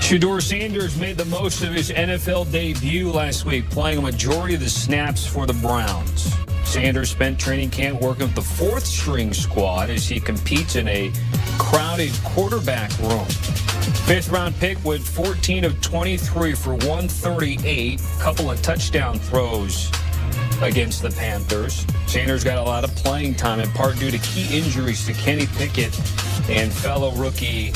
Shedeur Sanders made the most of his NFL debut last week, playing a majority of the snaps for the Browns. Sanders spent training camp working with the fourth-string squad as he competes in a crowded quarterback room. Fifth-round pick with 14 of 23 for 138, a couple of touchdown throws against the Panthers. Sanders got a lot of playing time, in part due to key injuries to Kenny Pickett and fellow rookie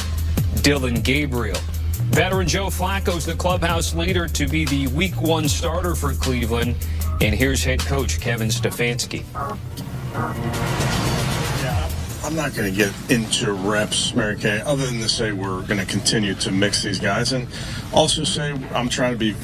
Dillon Gabriel. Veteran Joe Flacco's the clubhouse leader to be the Week 1 starter for Cleveland. And here's head coach Kevin Stefanski. Yeah, I'm not going to get into reps, Mary Kay, other than to say we're going to continue to mix these guys, and also say I'm trying to be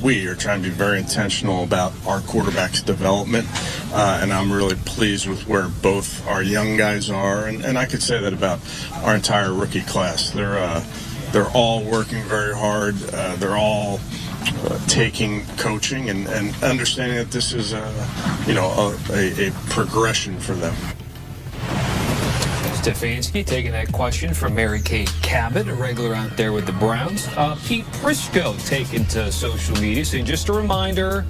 we are trying to be very intentional about our quarterback's development, and I'm really pleased with where both our young guys are, and I could say that about our entire rookie class. They're all working very hard. They're all taking coaching and understanding that this is a progression for them. Stefanski taking that question from Mary Kay Cabot, a regular out there with the Browns. Pete Prisco taken to social media, saying just a reminder,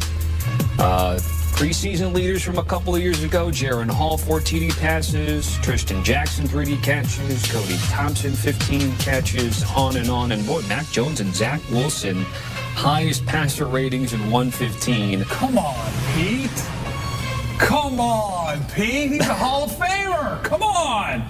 preseason leaders from a couple of years ago, Jaron Hall, 4 TD passes, Tristan Jackson, 3D catches, Cody Thompson, 15 catches, on. And boy, Mac Jones and Zach Wilson, highest passer ratings in 115. Come on, Pete. Come on, Pete. He's a Hall of Famer. Come on.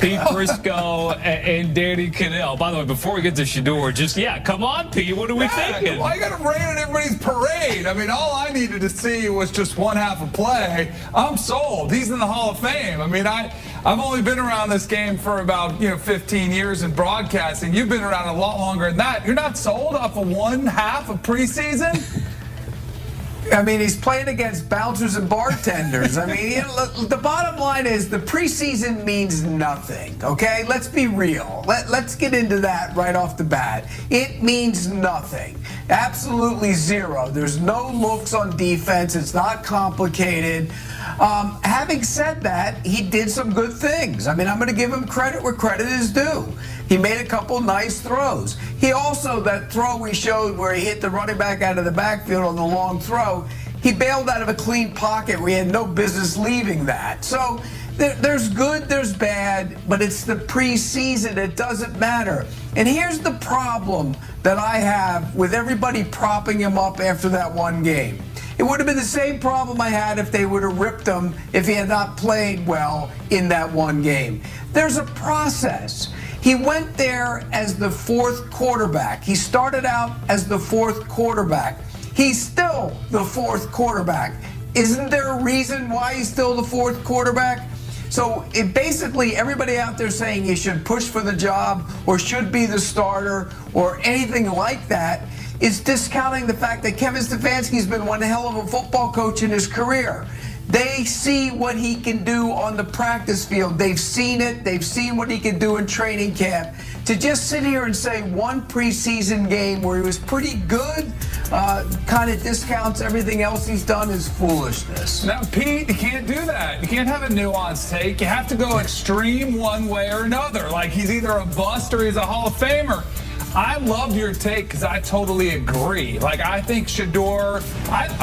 Pete Prisco and Danny Cannell. By the way, before we get to Shedeur, come on, Pete. What are we thinking? Why you got to rain on everybody's parade? I mean, all I needed to see was just one half of play. I'm sold. He's in the Hall of Fame. I mean, I've only been around this game for about 15 years in broadcasting. You've been around a lot longer than that. You're not sold off of one half of preseason? I mean, he's playing against bouncers and bartenders. I mean, the bottom line is the preseason means nothing, okay? Let's be real. Let's get into that right off the bat. It means nothing. Absolutely zero. There's no looks on defense. It's not complicated. Having said that, he did some good things. I mean, I'm going to give him credit where credit is due. He made a couple nice throws. He also, that throw we showed where he hit the running back out of the backfield on the long throw, he bailed out of a clean pocket where he had no business leaving that. So there's good, there's bad, but it's the preseason. It doesn't matter. And here's the problem that I have with everybody propping him up after that one game. It would have been the same problem I had if they would have ripped him if he had not played well in that one game. There's a process. He went there as the fourth quarterback. He started out as the fourth quarterback. He's still the fourth quarterback. Isn't there a reason why he's still the fourth quarterback? So basically everybody out there saying he should push for the job or should be the starter or anything like that is discounting the fact that Kevin Stefanski's been one hell of a football coach in his career. They see what he can do on the practice field. They've seen it. They've seen what he can do in training camp. To just sit here and say one preseason game where he was pretty good kind of discounts everything else he's done is foolishness. Now, Pete, you can't do that. You can't have a nuanced take. You have to go extreme one way or another. Like he's either a bust or he's a Hall of Famer. I love your take because I totally agree. Like, I think Shedeur,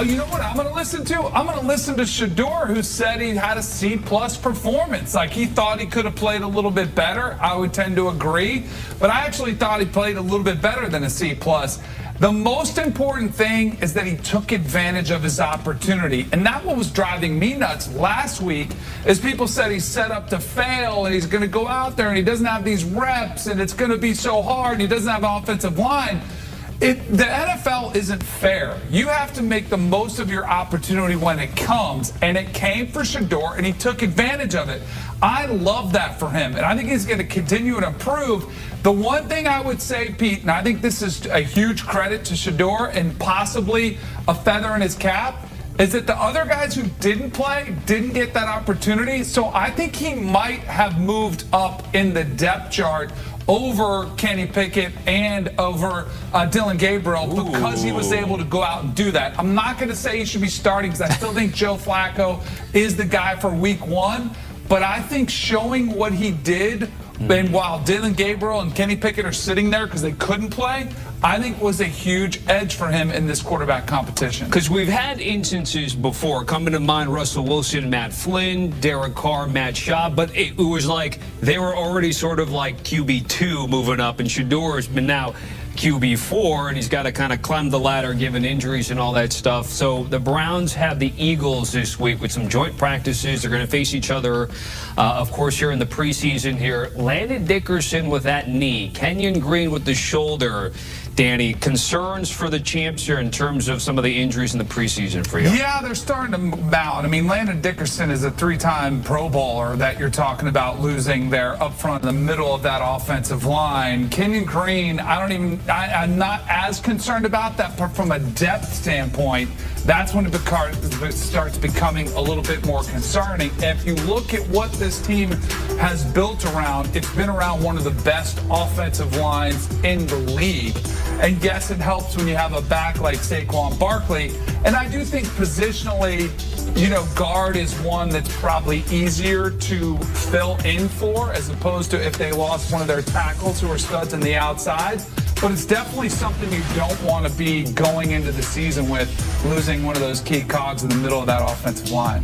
you know what I'm going to listen to? I'm going to listen to Shedeur, who said he had a C-plus performance. Like, he thought he could have played a little bit better. I would tend to agree. But I actually thought he played a little bit better than a C-plus. The most important thing is that he took advantage of his opportunity. And that's what was driving me nuts last week, is people said he's set up to fail and he's going to go out there and he doesn't have these reps and it's going to be so hard and he doesn't have an offensive line. The NFL isn't fair. You have to make the most of your opportunity when it comes, and it came for Shedeur, and he took advantage of it. I love that for him, and I think he's going to continue to improve. The one thing I would say, Pete, and I think this is a huge credit to Shedeur and possibly a feather in his cap, is that the other guys who didn't play didn't get that opportunity. So I think he might have moved up in the depth chart over Kenny Pickett and over Dillon Gabriel because he was able to go out and do that. I'm not going to say he should be starting because I still think Joe Flacco is the guy for Week 1. But I think showing what he did And while Dylan Gabriel and Kenny Pickett are sitting there because they couldn't play, I think was a huge edge for him in this quarterback competition. Because we've had instances before, coming to mind Russell Wilson, Matt Flynn, Derek Carr, Matt Schaub, but it was like they were already sort of like QB2 moving up, and Shedeur has been now QB4, and he's got to kind of climb the ladder given injuries and all that stuff. So the Browns have the Eagles this week with some joint practices. They're going to face each other, of course, here in the preseason here. Landon Dickerson with that knee, Kenyon Green with the shoulder. Danny, concerns for the champs here in terms of some of the injuries in the preseason for you? Yeah, they're starting to mount. I mean, Landon Dickerson is a 3-time Pro Bowler that you're talking about losing there up front in the middle of that offensive line. Kenyon Green, I'm not as concerned about that, but from a depth standpoint, that's when it starts becoming a little bit more concerning. If you look at what this team has built around, it's been around one of the best offensive lines in the league. And yes, it helps when you have a back like Saquon Barkley. And I do think positionally, guard is one that's probably easier to fill in for as opposed to if they lost one of their tackles who are studs on the outside. But it's definitely something you don't want to be going into the season with, losing one of those key cogs in the middle of that offensive line.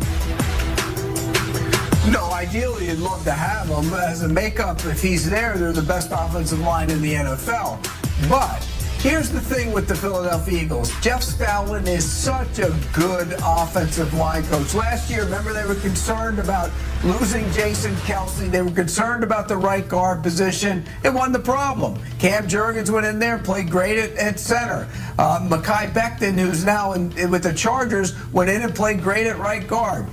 No, ideally you'd love to have him as a makeup. If he's there, they're the best offensive line in the NFL. But here's the thing with the Philadelphia Eagles. Jeff Stoutland is such a good offensive line coach. Last year, remember, they were concerned about losing Jason Kelsey. They were concerned about the right guard position. It wasn't the problem. Cam Jurgens went in there, played great at center. Mekhi Becton, who's now with the Chargers, went in and played great at right guard.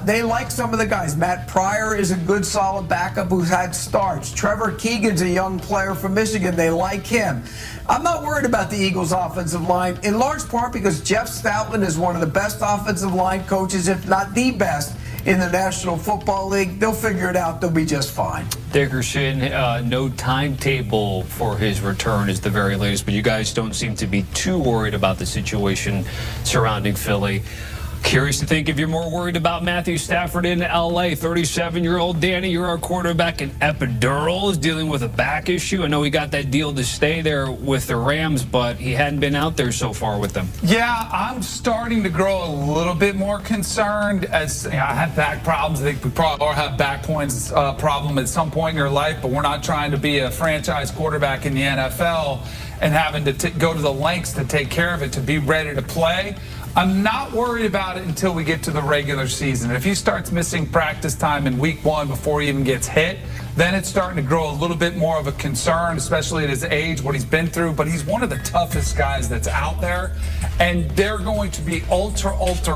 They like some of the guys. Matt Pryor is a good, solid backup who's had starts. Trevor Keegan's a young player from Michigan. They like him. I'm not worried about the Eagles' offensive line, in large part because Jeff Stoutland is one of the best offensive line coaches, if not the best, in the National Football League. They'll figure it out. They'll be just fine. Dickerson, no timetable for his return is the very latest, but you guys don't seem to be too worried about the situation surrounding Philly. Curious to think if you're more worried about Matthew Stafford in L.A. 37-year-old Danny, you're our quarterback in epidural, is dealing with a back issue. I know he got that deal to stay there with the Rams, but he hadn't been out there so far with them. Yeah, I'm starting to grow a little bit more concerned as I have back problems. I think we probably all have back points problem at some point in your life, but we're not trying to be a franchise quarterback in the NFL and having to go to the lengths to take care of it to be ready to play. I'm not worried about it until we get to the regular season. If he starts missing practice time in week 1 before he even gets hit, then it's starting to grow a little bit more of a concern, especially at his age, what he's been through. But he's one of the toughest guys that's out there. And they're going to be ultra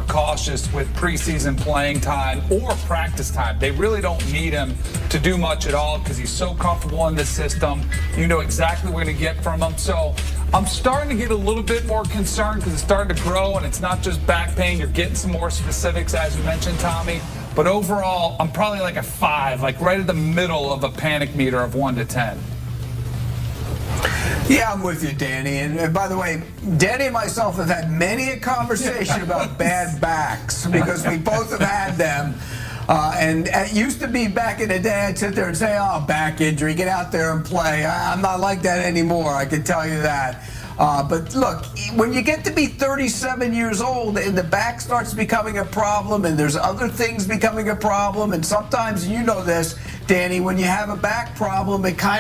cautious with preseason playing time or practice time. They really don't need him to do much at all because he's so comfortable in the system. You know exactly what you're going to get from him. So I'm starting to get a little bit more concerned because it's starting to grow, and it's not just back pain. You're getting some more specifics, as you mentioned, Tommy. But overall, I'm probably like a 5, like right at the middle of a panic meter of 1 to 10. Yeah, I'm with you, Danny. And by the way, Danny and myself have had many a conversation about bad backs because we both have had them. And it used to be back in the day, I'd sit there and say, oh, back injury, get out there and play. I'm not like that anymore, I can tell you that. But look, when you get to be 37 years old and the back starts becoming a problem and there's other things becoming a problem, and sometimes, you know this, Danny, when you have a back problem, it kind